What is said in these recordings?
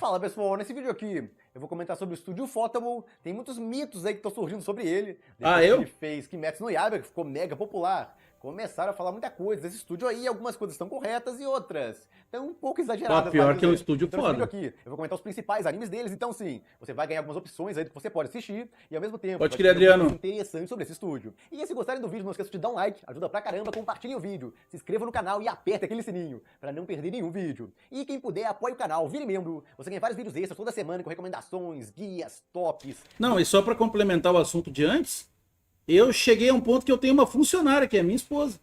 Fala pessoal, nesse vídeo aqui eu vou comentar sobre o estúdio Ufotable. Tem muitos mitos aí que estão surgindo sobre ele. Depois que ele fez Kimetsu no Yaiba, que ficou mega popular, começaram a falar muita coisa desse estúdio aí, algumas coisas estão corretas e outras estão um pouco exageradas. Pior que é um estúdio então, foda. Aqui, eu vou comentar os principais animes deles, então sim, você vai ganhar algumas opções aí do que você pode assistir e ao mesmo tempo pode crer, Adriano, interessante sobre esse estúdio. E se gostarem do vídeo, não esqueça de dar um like, ajuda pra caramba, compartilhem o vídeo, se inscreva no canal e aperte aquele sininho pra não perder nenhum vídeo. E quem puder, apoie o canal, vire membro, você ganha vários vídeos extras toda semana com recomendações, guias, tops. Não, e só pra complementar o assunto de antes, eu cheguei a um ponto que eu tenho uma funcionária, que é minha esposa.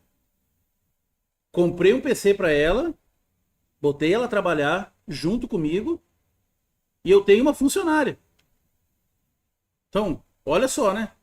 Comprei um PC pra ela, botei ela a trabalhar junto comigo e eu tenho uma funcionária. Então, olha só, né?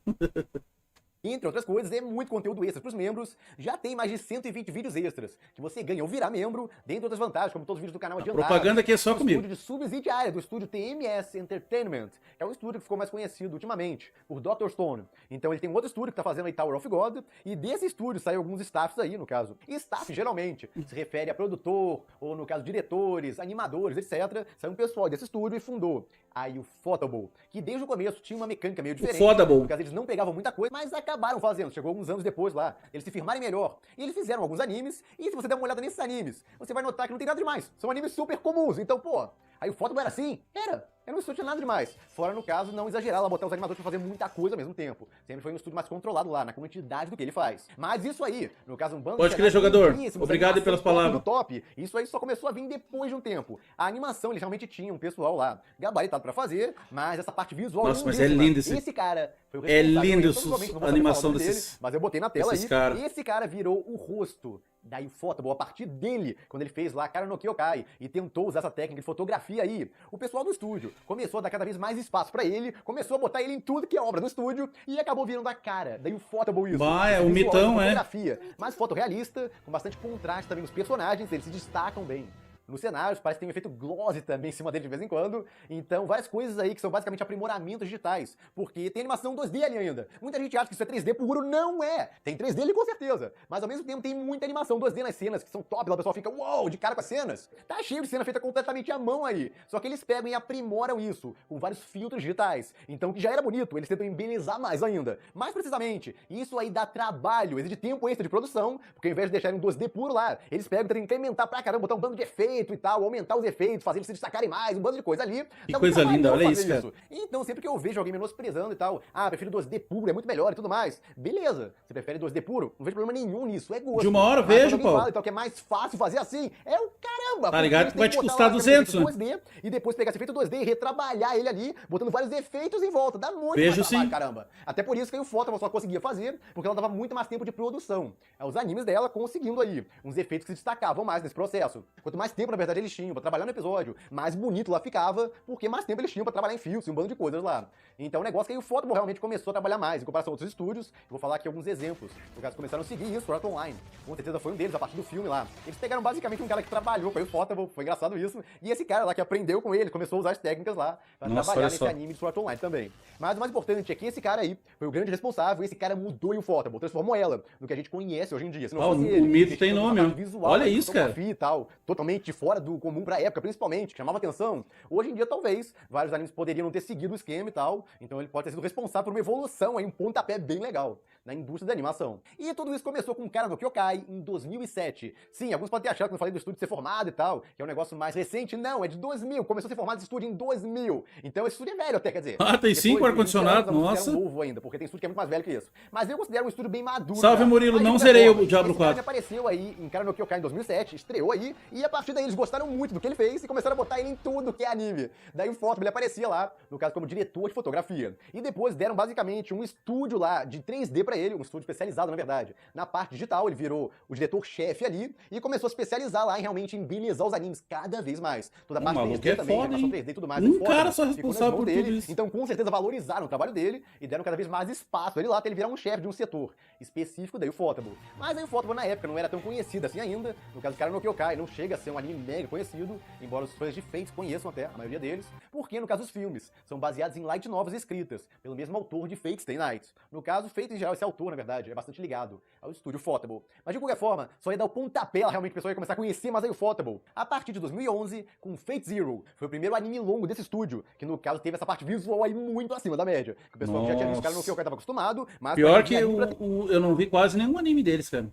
Entre outras coisas, é muito conteúdo extra para os membros. Já tem mais de 120 vídeos extras que você ganha ao virar membro, dentre outras vantagens, como todos os vídeos do canal adiantados. Propaganda aqui é só comigo. Estúdio de subsidiária do estúdio TMS Entertainment, que é um estúdio que ficou mais conhecido ultimamente por Dr. Stone. Então ele tem um outro estúdio que está fazendo aí Tower of God, e desse estúdio saem alguns staffs aí, no caso. E staff, geralmente, se refere a produtor, ou no caso, diretores, animadores, etc. Saiu um pessoal desse estúdio e fundou aí o Ufotable, que desde o começo tinha uma mecânica meio diferente. Ufotable. No caso, eles não pegavam muita coisa, mas acabaram fazendo. Chegou alguns anos depois lá, eles se firmarem melhor. E eles fizeram alguns animes, e se você der uma olhada nesses animes, você vai notar que não tem nada demais. São animes super comuns, então, pô, aí o Ufotable era assim? Era um estúdio nada demais. Fora, no caso, não exagerar lá, botar os animadores pra fazer muita coisa ao mesmo tempo. Sempre foi um estúdio mais controlado lá, na quantidade do que ele faz. Mas isso aí, no caso, um bando Pode crer, jogador. Obrigado aí pelas palavras. Top. Isso aí só começou a vir depois de um tempo. A animação, eles realmente tinham um pessoal lá gabaritado pra fazer, mas essa parte visual... Nossa, mas é lindo esse cara foi o a animação desses... Mas eu botei na tela aí. Cara. Esse cara virou o rosto da Ufotable, a partir dele, quando ele fez lá Kara no Kyokai e tentou usar essa técnica de fotografia aí, o pessoal do estúdio começou a dar cada vez mais espaço pra ele, começou a botar ele em tudo que é obra do estúdio e acabou virando a cara da Ufotable isso. Bah, é um mitão, fotografia, mas fotorrealista, com bastante contraste também nos personagens, eles se destacam bem. Nos cenários, parece que tem um efeito glossy também em cima dele de vez em quando. Então, várias coisas aí que são basicamente aprimoramentos digitais. Porque tem animação 2D ali ainda. Muita gente acha que isso é 3D puro, não é! Tem 3D ali com certeza. Mas ao mesmo tempo tem muita animação 2D nas cenas, que são top, lá o pessoal fica, uau, de cara com as cenas. Tá cheio de cena feita completamente à mão aí. Só que eles pegam e aprimoram isso, com vários filtros digitais. Então, que já era bonito, eles tentam embelezar mais ainda. Mais precisamente, isso aí dá trabalho, exige tempo extra de produção, porque ao invés de deixarem um 2D puro lá, eles pegam e tentam incrementar pra caramba, botar um bando de efeito e tal, aumentar os efeitos, fazer eles se destacarem mais, um bando de coisa ali. Que coisa linda, olha isso, cara. Então, sempre que eu vejo alguém menosprezando e tal, prefiro 2D puro, é muito melhor e tudo mais. Beleza, você prefere 2D puro? Não vejo problema nenhum nisso, é gosto. De uma hora, vejo, pô. Fala, então, que é mais fácil fazer assim, é o caramba. Tá ligado que vai te custar 200, né? 2D, e depois pegar esse efeito 2D e retrabalhar ele ali, botando vários efeitos em volta. Dá muito vejo mais trabalho, sim. Caramba. Até por isso que o Ufotable só conseguia fazer, porque ela dava muito mais tempo de produção. Os animes dela conseguindo aí uns efeitos que se destacavam mais nesse processo. Quanto mais tempo, na verdade, eles tinham pra trabalhar no episódio, mais bonito lá ficava, porque mais tempo eles tinham pra trabalhar em fios e um bando de coisas lá. Então o negócio é que aí o Ufotable realmente começou a trabalhar mais, em comparação a outros estúdios. Eu vou falar aqui alguns exemplos. No caso, começaram a seguir isso, Sword Art Online. Com certeza foi um deles, a partir do filme lá. Eles pegaram basicamente um cara que trabalhou com o Ufotable, foi engraçado isso, e esse cara lá que aprendeu com ele, começou a usar as técnicas lá, pra trabalhar nesse anime de Sword Art Online também. Mas o mais importante é que esse cara aí foi o grande responsável, e esse cara mudou o Ufotable, transformou ela no que a gente conhece hoje em dia. Se não fosse ele, o mito tem nome, visual, olha isso, cara. E tal, totalmente fora do comum pra época, principalmente, que chamava atenção. Hoje em dia, talvez, vários animes poderiam não ter seguido o esquema e tal, então ele pode ter sido responsável por uma evolução aí, um pontapé bem legal na indústria da animação. E tudo isso começou com Kara no Kyokai em 2007. Sim, alguns podem ter achado que eu falei do estúdio ser formado e tal, que é um negócio mais recente. Não, é de 2000. Começou a ser formado esse estúdio em 2000. Então esse estúdio é velho até, quer dizer. Tem 5 ar-condicionado, nossa. Novo ainda, porque tem estúdio que é muito mais velho que isso. Mas eu considero um estúdio bem maduro. Salve, Murilo, não zerei o Diablo 4. Ele apareceu aí em Kara no Kyokai em 2007, estreou aí, e a partir daí eles gostaram muito do que ele fez e começaram a botar ele em tudo que é anime. Daí o Ufotable, ele aparecia lá, no caso como diretor de fotografia. E depois deram basicamente um estúdio lá de 3D pra ele, um estúdio especializado, na verdade, na parte digital. Ele virou o diretor-chefe ali e começou a especializar lá em realmente embelezar os animes cada vez mais. Toda a parte 3D também, foda, animação 3D e tudo mais. Cara só responsável por tudo isso. Então, com certeza, valorizaram o trabalho dele e deram cada vez mais espaço ele lá, até ele virar um chefe de um setor específico da Ufotable. Mas a Ufotable, na época, não era tão conhecida assim ainda. No caso, Kara no Kyokai não chega a ser um anime mega conhecido, embora os fãs de Fates conheçam até, a maioria deles, porque, no caso, os filmes são baseados em light novels escritas pelo mesmo autor de Fate Stay Night. No caso, Fate já esse autor, na verdade, é bastante ligado ao estúdio Ufotable. Mas de qualquer forma, só ia dar o pontapé, realmente, o pessoal ia começar a conhecer mais a Ufotable a partir de 2011, com Fate Zero. Foi o primeiro anime longo desse estúdio, que no caso teve essa parte visual aí muito acima da média. Que o pessoal já tinha visto, cara, no que eu tava acostumado, mas... Pior que eu não vi quase nenhum anime deles, cara.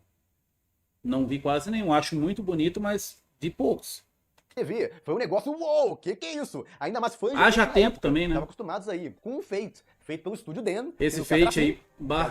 Não vi quase nenhum. Acho muito bonito, mas vi poucos. TV, foi um negócio, uou, que é isso? Ainda mais fãs de Haja Fate tempo também, né? estavam acostumados aí com o Fate, feito pelo estúdio Den. Esse Fate aí,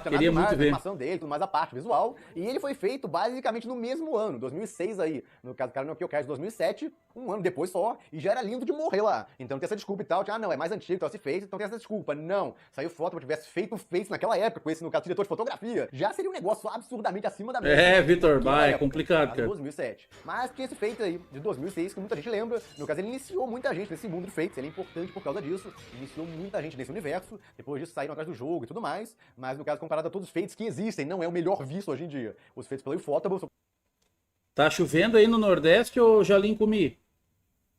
queria muito ver. A animação dele, tudo mais a parte visual, e ele foi feito basicamente no mesmo ano, 2006 aí. No caso, cara, no Kyokai de 2007, um ano depois só, e já era lindo de morrer lá. Então tem essa desculpa e tal, não, é mais antigo, então se fez, então tem essa desculpa. Não, saiu foto, se tivesse feito o Fate naquela época, com esse, no caso, diretor de fotografia, já seria um negócio absurdamente acima da média. Vitor, é complicado, cara. 2007. Mas tinha esse Fate aí, de 2006, que muita gente lembra. No caso, ele iniciou muita gente nesse mundo de Fates, ele é importante por causa disso, iniciou muita gente nesse universo, depois disso saíram atrás do jogo e tudo mais, mas no caso, comparado a todos os Fates que existem, não é o melhor visto hoje em dia. Os Fates pela Ufotable são... Tá chovendo aí no Nordeste ou já comi?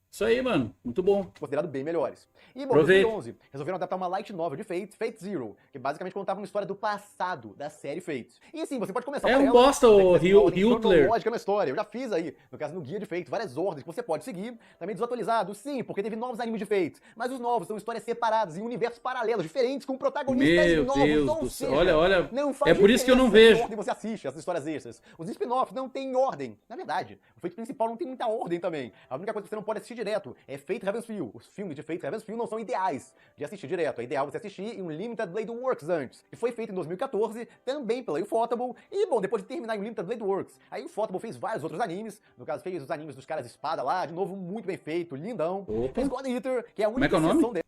Isso aí, mano. Muito bom. Considerado bem melhores. E, bom, em 2011, resolveram adaptar uma light novel de Fate, Fate Zero, que basicamente contava uma história do passado da série Fate. E assim, você pode começar por ela. Bosta o Hitler. Lógica na história. Eu já fiz aí, no caso, no guia de Fate, várias ordens que você pode seguir. Também desatualizado, sim, porque teve novos animes de Fate. Mas os novos são histórias separadas, em universos paralelos, diferentes, com protagonistas novos. Deus ou do seja, céu. Olha, não faz é por isso que eu não vejo. Ordem você assiste essas histórias extras. Os spin-offs não têm ordem. Na verdade, o Fate principal não tem muita ordem também. A única coisa que você não pode assistir direto é Fate Ravensfield. Os filmes de Fate Ravensfield não são ideais de assistir direto. É ideal você assistir em um Limited Blade Works antes. E foi feito em 2014, também pela Ufotable. E, bom, depois de terminar em Limited Blade Works, aí o Ufotable fez vários outros animes. No caso, fez os animes dos caras de espada lá, de novo, muito bem feito, lindão. Opa. Fez God Eater, que é a única exceção dele.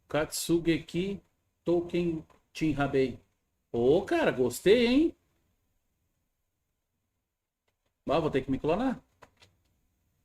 Katsugeki Touken Chinhabei. Ô, cara, gostei, hein? Vou ter que me clonar.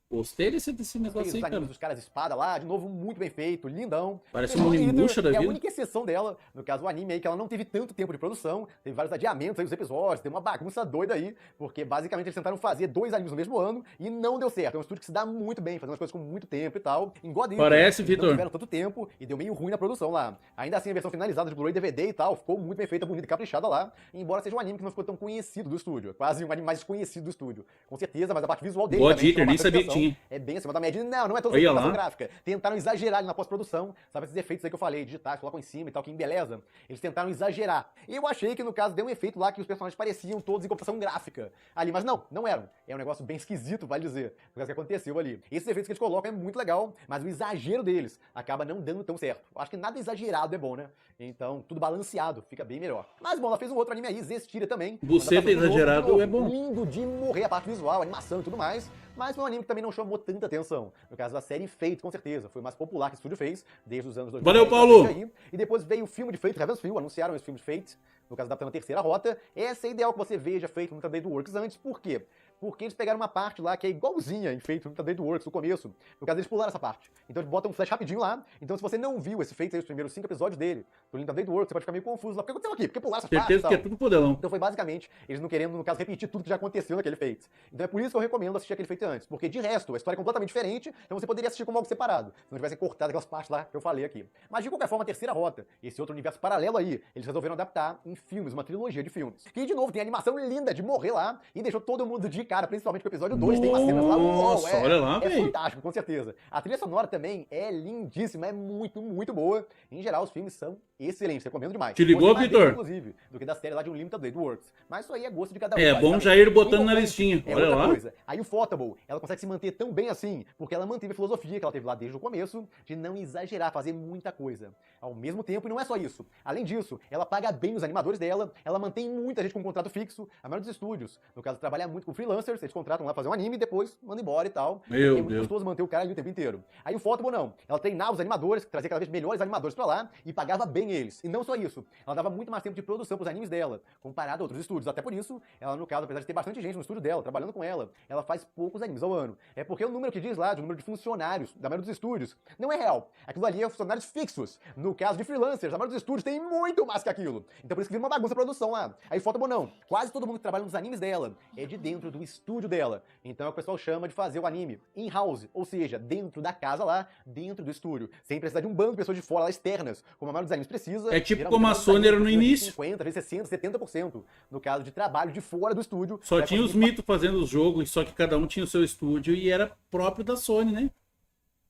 Gostei desse negócio aí, cara. Dos caras de espada lá, de novo, muito bem feito, lindão. Parece uma Onimusha da vida. É a única exceção dela, no caso, o anime aí, que ela não teve tanto tempo de produção, teve vários adiamentos aí dos episódios, teve uma bagunça doida aí, porque basicamente eles tentaram fazer 2 animes no mesmo ano e não deu certo. É um estúdio que se dá muito bem, fazendo as coisas com muito tempo e tal. Em God Eater, parece, eles Vitor. não tiveram tanto tempo e deu meio ruim na produção lá. Ainda assim, a versão finalizada de Blu-ray DVD e tal, ficou muito bem feita, bonita e caprichada lá, embora seja um anime que não ficou tão conhecido do estúdio. Quase um anime mais desconhecido do estúdio. Com certeza, mas a parte visual dele God Eater, nem sabia que tinha. É bem acima da média. Não é toda a computação gráfica. Tentaram exagerar na pós-produção. Sabe esses efeitos aí que eu falei, digitais, colocam em cima e tal, que embeleza? Eles tentaram exagerar. E eu achei que, no caso, deu um efeito lá que os personagens pareciam todos em computação gráfica ali. Mas não eram. É um negócio bem esquisito, vale dizer. O que aconteceu ali. Esses efeitos que eles colocam é muito legal, mas o exagero deles acaba não dando tão certo. Eu acho que nada exagerado é bom, né? Então, tudo balanceado, fica bem melhor. Mas, bom, ela fez um outro anime aí, Zestiria também. Você ter exagerado é bom. Lindo de morrer a parte visual, animação e tudo mais. Mas foi um anime que também não chamou tanta atenção. No caso da série Fate, com certeza. Foi o mais popular que o estúdio fez, desde os anos 2000. Valeu, Paulo! Aí. E depois veio o filme de Fate Ravensfield, anunciaram esse filme de Fate, no caso adaptando a terceira rota. Essa é ideal que você veja feito no Blade Works antes, por quê? Porque eles pegaram uma parte lá que é igualzinha em Fate no Blade Works, no começo. No caso, eles pularam essa parte. Então eles botam um flash rapidinho lá. Então se você não viu esse Fate, os primeiros 5 episódios dele, do Blade Works, você pode ficar meio confuso lá. Por que aconteceu aqui? Por que pularam essa parte? Certeza que é tudo podelão. Então foi basicamente eles não querendo, no caso, repetir tudo que já aconteceu naquele Fate. Então é por isso que eu recomendo assistir aquele Fate antes. Porque de resto, a história é completamente diferente, então você poderia assistir como algo separado. Se não tivessem cortado aquelas partes lá que eu falei aqui. Mas de qualquer forma, a terceira rota, esse outro universo paralelo aí, eles resolveram adaptar em filmes, uma trilogia de filmes. Que, de novo, tem animação linda de morrer lá e deixou todo mundo de cara, principalmente com o episódio 2, tem umas cenas lá. Nossa, olha lá, é velho. fantástico, com certeza. A trilha sonora também é lindíssima, é muito, muito boa. Em geral, os filmes são excelentes, recomendo demais. Te ligou, Vitor? Inclusive, do que da série lá de Unlimited Blade Works. Mas isso aí é gosto de cada um. É bom já ir botando na listinha. Olha lá. Coisa. Aí o Ufotable, ela consegue se manter tão bem assim, porque ela manteve a filosofia que ela teve lá desde o começo, de não exagerar, fazer muita coisa. Ao mesmo tempo, e não é só isso. Além disso, ela paga bem os animadores dela, ela mantém muita gente com contrato fixo, a maioria dos estúdios, no caso, trabalha muito com freelancers, eles contratam lá fazer um anime e depois mandam embora e tal. Meu Deus. É muito gostoso manter o cara ali o tempo inteiro. Aí o Ufotable não. Ela treinava os animadores, trazia cada vez melhores animadores pra lá e pagava bem eles. E não só isso, ela dava muito mais tempo de produção pros animes dela, comparado a outros estúdios. Até por isso, ela, no caso, apesar de ter bastante gente no estúdio dela, trabalhando com ela faz poucos animes ao ano. É porque o número que diz lá, o número de funcionários da maioria dos estúdios, não é real. Aquilo ali é funcionários fixos. No caso de freelancers, a maioria dos estúdios tem muito mais que aquilo. Então por isso que vira uma bagunça a produção lá. Aí Ufotable não. Quase todo mundo que trabalha nos animes dela é de dentro do estúdio dela. Então é o que o pessoal chama de fazer o anime in-house, ou seja, dentro da casa lá, dentro do estúdio. Sem precisar de um bando de pessoas de fora lá externas, como a maioria dos animes precisa. É tipo geralmente, como a Sony era no início. 50, às vezes 60, 70%, no caso de trabalho de fora do estúdio. Só tinha os mitos fazendo os jogos, só que cada um tinha o seu estúdio e era próprio da Sony, né?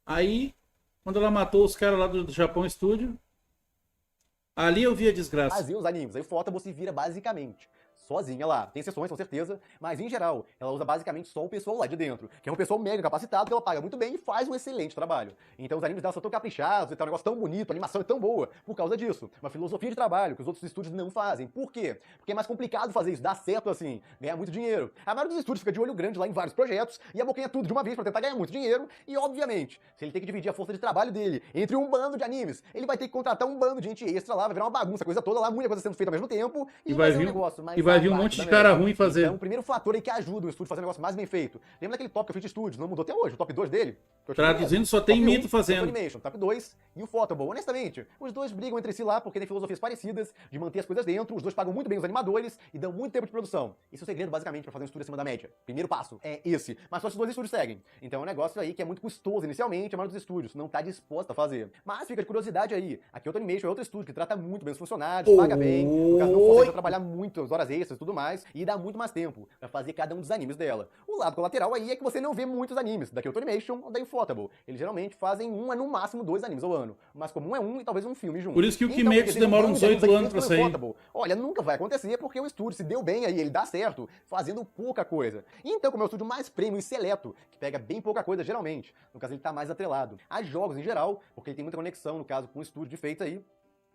Aí, quando ela matou os caras lá do Japão Studio, ali eu vi a desgraça. Fazer os animes. Aí o Photable se vira basicamente sozinha lá. Tem exceções, com certeza, mas em geral, ela usa basicamente só o pessoal lá de dentro, que é um pessoal mega capacitado, que ela paga muito bem e faz um excelente trabalho. Então os animes dela são tão caprichados, e tá um negócio tão bonito, a animação é tão boa, por causa disso. Uma filosofia de trabalho que os outros estúdios não fazem. Por quê? Porque é mais complicado fazer isso, dar certo assim, ganhar muito dinheiro. A maioria dos estúdios fica de olho grande lá em vários projetos e abocanha tudo de uma vez pra tentar ganhar muito dinheiro, e obviamente, se ele tem que dividir a força de trabalho dele entre um bando de animes, ele vai ter que contratar um bando de gente extra lá, vai virar uma bagunça, a coisa toda lá, muita coisa sendo feita ao mesmo tempo, e vai ser vir, um negócio mais e vai vir um monte de cara ruim fazer. Então, o primeiro fator aí que ajuda o estúdio a fazer um negócio mais bem feito. Lembra daquele top que eu fiz de estúdios? Não mudou até hoje. O top 2 dele? Traduzindo, só tem top mito 1, fazendo. Top Animation, top 2 e o Photable. Honestamente, os dois brigam entre si lá porque têm filosofias parecidas de manter as coisas dentro. Os dois pagam muito bem os animadores e dão muito tempo de produção. Esse é o segredo, basicamente, pra fazer um estúdio acima da média. Primeiro passo é esse. Mas só esses dois estúdios seguem. Então é um negócio aí que é muito custoso inicialmente, a maioria dos estúdios não tá disposta a fazer. Mas fica de curiosidade aí. Aqui o Animation é outro estúdio que trata muito bem os funcionários, paga bem, no caso não consegue trabalhar muitas horas extras e tudo mais, e dá muito mais tempo pra fazer cada um dos animes dela. O lado colateral aí é que você não vê muitos animes, da Kyoto Animation ou da Ufotable. Eles geralmente fazem no máximo 2 animes ao ano. Mas comum é um e talvez um filme junto. Por isso que o Então, Kimetsu demora uns 8 anos pra sair. Olha, nunca vai acontecer porque o estúdio se deu bem aí, ele dá certo, fazendo pouca coisa. Então, como é o estúdio mais premium e seleto, que pega bem pouca coisa geralmente, no caso ele tá mais atrelado a jogos em geral, porque ele tem muita conexão, no caso, com o estúdio de Fate aí,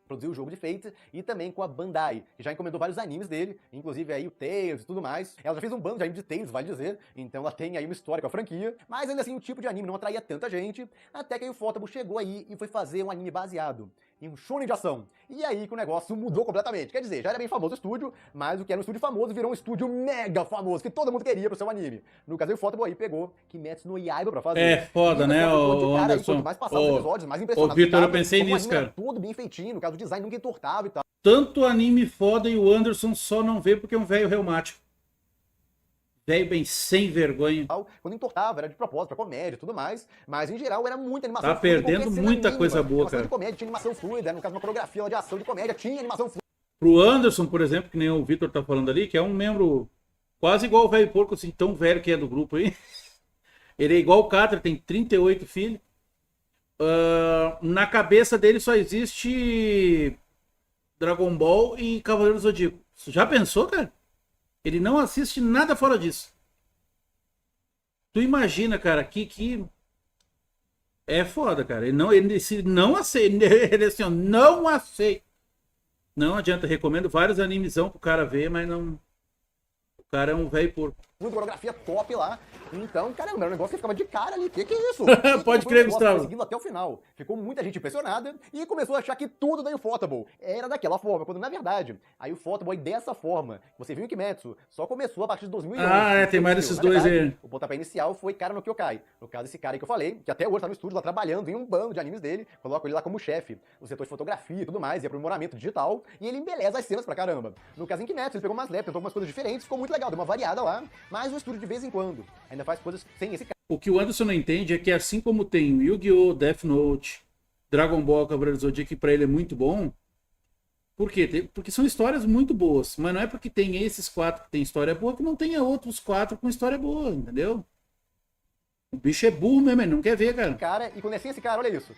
produziu o jogo de Fate, e também com a Bandai, que já encomendou vários animes dele, inclusive aí o Tales e tudo mais. Ela já fez um bando de anime de Tales, vale dizer, então ela tem aí uma história com a franquia, mas ainda assim o tipo de anime não atraía tanta gente, até que aí o Photable chegou aí e foi fazer um anime baseado em um shonen de ação. E aí que o negócio mudou completamente. Quer dizer, já era bem famoso o estúdio, mas o que era um estúdio famoso virou um estúdio mega famoso, que todo mundo queria pro seu anime. No caso, o Photable aí pegou Kimetsu no Yaiba pra fazer. É foda, né, o Anderson? Mais passava os episódios, mais Ô, impressionante. Vitor, eu pensei nisso, cara. Tudo bem feitinho, no caso, o design nunca entortava e tal. Tanto anime foda e o Anderson só não vê porque é um velho reumático. Velho bem sem vergonha. Quando entortava, era de propósito, pra comédia e tudo mais. Mas em geral era muita animação Tá perdendo muita coisa boa, cara. De comédia, tinha animação fluida, no caso, uma coreografia de ação de comédia, tinha animação fluida. Pro Anderson, por exemplo, que nem o Vitor tá falando ali, que é um membro quase igual o velho porco, assim, tão velho que é do grupo aí. Ele é igual o Catra, tem 38 filhos. Na cabeça dele só existe Dragon Ball e Cavaleiro do Zodíaco. Você já pensou, cara? Ele não assiste nada fora disso. Tu imagina, cara, que é foda, cara. Ele se não aceita, ele assim, ó, não aceita. Não adianta, recomendo vários animezão pro cara ver, mas não. O cara é um velho porco. Coreografia top lá. Então, caramba, era um negócio que ficava de cara ali. Que é isso? Pode crer, Gustavo. Seguindo até o final. Ficou muita gente impressionada e começou a achar que tudo da Ufotable era daquela forma, quando na verdade, a Ufotable dessa forma, você viu em Kimetsu, só começou a partir de 2011. Tem mais desses dois aí. O pontapé inicial foi Kara no Kyokai. No caso, esse cara aí que eu falei, que até hoje tá no estúdio lá trabalhando em um bando de animes dele, coloca ele lá como chefe, o setor de fotografia e tudo mais, e aprimoramento digital, e ele embeleza as cenas pra caramba. No caso, em Kimetsu, ele pegou umas lépidas, tentou algumas coisas diferentes, ficou muito legal, deu uma variada lá, mas o estúdio de vez em quando ainda faz coisas sem esse cara. O que o Anderson não entende é que assim como tem o Yu-Gi-Oh!, Death Note, Dragon Ball, Cavaleiro do Zodíaco, que pra ele é muito bom. Por quê? Porque são histórias muito boas. Mas não é porque tem esses 4 que tem história boa que não tenha outros 4 com história boa, entendeu? O bicho é burro mesmo, ele não quer ver, cara. E quando é assim esse cara, olha isso.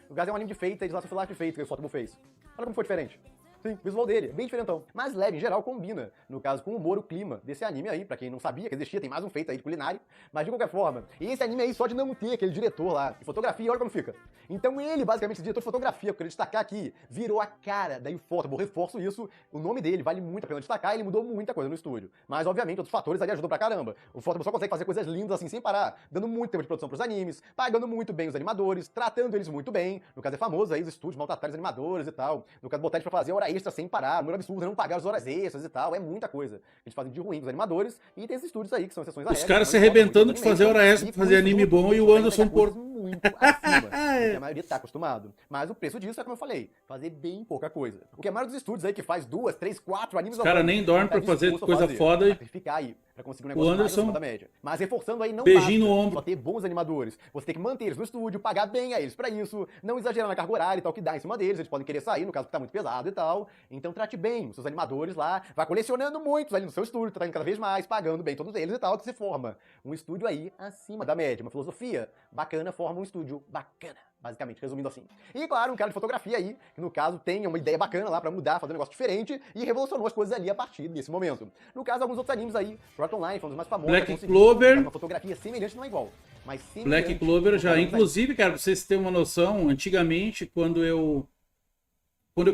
O caso é um anime de Fate, eles lá se de Fate que o Photable fez. Olha como foi diferente. Sim, o visual dele, bem diferentão. Mas leve, em geral, combina, no caso, com o humor, o clima desse anime aí, pra quem não sabia que existia, tem mais um feito aí de culinária, mas de qualquer forma, e esse anime aí só de não ter aquele diretor lá, de fotografia, olha como fica. Então ele, basicamente, esse diretor de fotografia, que eu queria destacar aqui, virou a cara da Ufotable, reforço isso, o nome dele vale muito a pena destacar, ele mudou muita coisa no estúdio. Mas, obviamente, outros fatores ali ajudam pra caramba. O Ufotable só consegue fazer coisas lindas assim, sem parar, dando muito tempo de produção pros animes, pagando muito bem os animadores, tratando eles muito bem, no caso é famoso aí, os estúdios maltratarem os animadores e tal, no caso botar eles pra fazer hora extra sem parar, número absurdo, não pagar as horas extras e tal, é muita coisa. Eles fazem de ruim com os animadores, e tem esses estúdios aí que são exceções à regra. Os caras se arrebentando de fazer hora extra pra fazer anime bom e o Anderson por muito acima do que a maioria tá acostumado. Mas o preço disso é como eu falei, fazer bem pouca coisa. O que a maioria dos estúdios aí que faz 2, 3, 4 animes... Os caras nem dormem pra fazer coisa foda e... Sacrificar aí pra conseguir um negócio mais Anderson, acima da média. Mas reforçando aí, não beijinho no basta ombro. só ter bons animadores. Você tem que manter eles no estúdio, pagar bem a eles pra isso, não exagerar na carga horária e tal, que dá em cima deles, eles podem querer sair, no caso que tá muito pesado e tal. Então trate bem os seus animadores lá, vai colecionando muitos ali no seu estúdio, trazendo cada vez mais, pagando bem todos eles e tal, que se forma um estúdio aí acima da média, uma filosofia bacana forma um estúdio bacana. Basicamente, resumindo assim. E claro, um cara de fotografia aí, que no caso tem uma ideia bacana lá pra mudar, fazer um negócio diferente, e revolucionou as coisas ali a partir desse momento. No caso, alguns outros animes aí, Sword Art Online foi um dos mais famosos. Black Clover. Uma fotografia semelhante, não é igual, mas Black Clover já. Inclusive, cara, pra vocês terem uma noção, antigamente, quando eu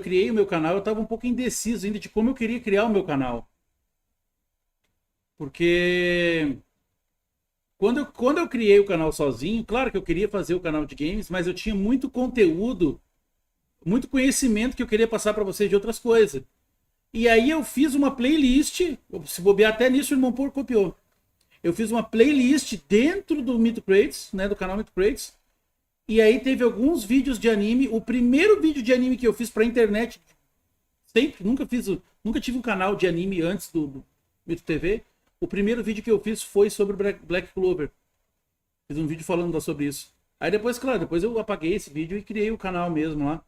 criei o meu canal, eu tava um pouco indeciso ainda de como eu queria criar o meu canal. Porque quando eu criei o canal sozinho, claro que eu queria fazer o canal de games, mas eu tinha muito conteúdo, muito conhecimento que eu queria passar para vocês de outras coisas. E aí eu fiz uma playlist, se bobear até nisso o irmão Porco copiou. Eu fiz uma playlist dentro do Mito Crates, né, do canal Mito Crates, e aí teve alguns vídeos de anime. O primeiro vídeo de anime que eu fiz pra internet, nunca tive um canal de anime antes do Mito TV. O primeiro vídeo que eu fiz foi sobre Black Clover. Fiz um vídeo falando sobre isso. Aí depois, claro, depois eu apaguei esse vídeo e criei o canal mesmo lá.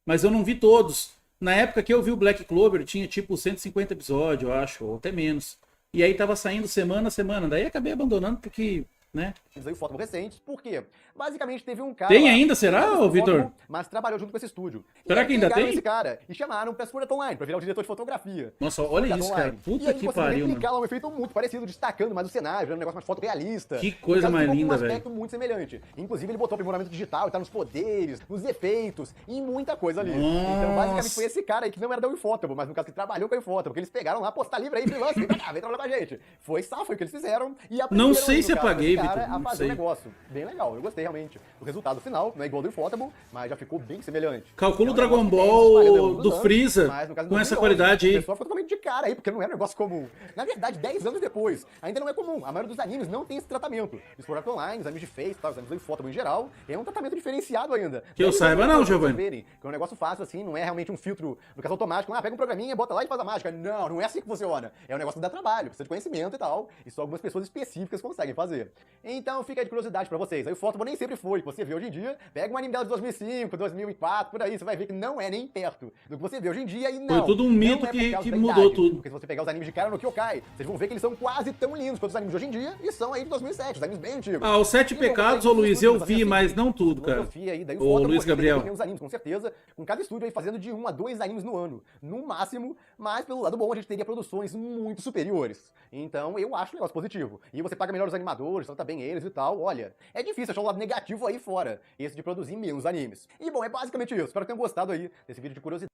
Mas eu não vi todos. Na época que eu vi o Black Clover, tinha tipo 150 episódios, eu acho, ou até menos. E aí tava saindo semana a semana. Daí acabei abandonando porque, né? Aí fotos recentes, por quê? Basicamente teve um cara. Tem lá, ainda, será, ô Vitor? Mas trabalhou junto com esse estúdio. Será que ainda tem? Esse cara e chamaram pra Sword Art Online, pra virar o diretor de fotografia. Nossa, olha isso, cara. Puta que pariu, mano. Replicar um efeito muito parecido, destacando mais o cenário, um negócio mais fotorrealista. Que coisa mais linda, velho. Um aspecto muito semelhante. Inclusive, ele botou aprimoramento digital, tá nos poderes, nos efeitos, e muita coisa ali. Nossa. Então, basicamente, foi esse cara aí que não era da Ufotable, mas no caso que trabalhou com a Ufotable, porque eles pegaram lá, postar livre aí, freelance, vem pra cá, vem trabalhar com a gente. Foi o que eles fizeram e não sei se apaguei, Vitor. A fazer um negócio bem legal. Eu gostei realmente do resultado final, não é igual do Ufotable, mas já ficou bem semelhante. Calcula o Dragon Ball do Freeza com essa qualidade aí. O pessoal ficou totalmente de cara aí, porque não é um negócio comum. Na verdade, 10 anos depois, ainda não é comum. A maioria dos animes não tem esse tratamento. Os Sword Art Online, os animes de Face, os animes do Ufotable em geral, é um tratamento diferenciado ainda. Que eu saiba não, Giovanni. Que é um negócio fácil assim, não é realmente um filtro no caso automático. Pega um programinha, bota lá e faz a mágica. Não, não é assim que funciona. É um negócio que dá trabalho, precisa de conhecimento e tal. E só algumas pessoas específicas conseguem fazer. Então fica de curiosidade pra vocês. Aí o Ufotable nem sempre foi, que você vê hoje em dia. Pega um anime dela de 2005, 2004, por aí, você vai ver que não é nem perto do que você vê hoje em dia e não. Foi tudo um mito que mudou tudo. Porque se você pegar os animes de Kara no Kyokai, vocês vão ver que eles são quase tão lindos quanto os animes de hoje em dia e são aí de 2007, os animes bem antigos. Ah, os Sete Pecados, ô Luiz, eu vi, mas não tudo, cara. Ô Luiz Gabriel. Tem os animes, com certeza, com cada estúdio aí fazendo de 1 a 2 animes no ano, no máximo, mas pelo lado bom a gente teria produções muito superiores. Então eu acho um negócio positivo. E você paga melhor os animadores, trata bem eles e tal, olha, é difícil achar um lado negativo aí fora, esse de produzir menos animes. E bom, é basicamente isso. Espero que tenham gostado aí desse vídeo de curiosidade.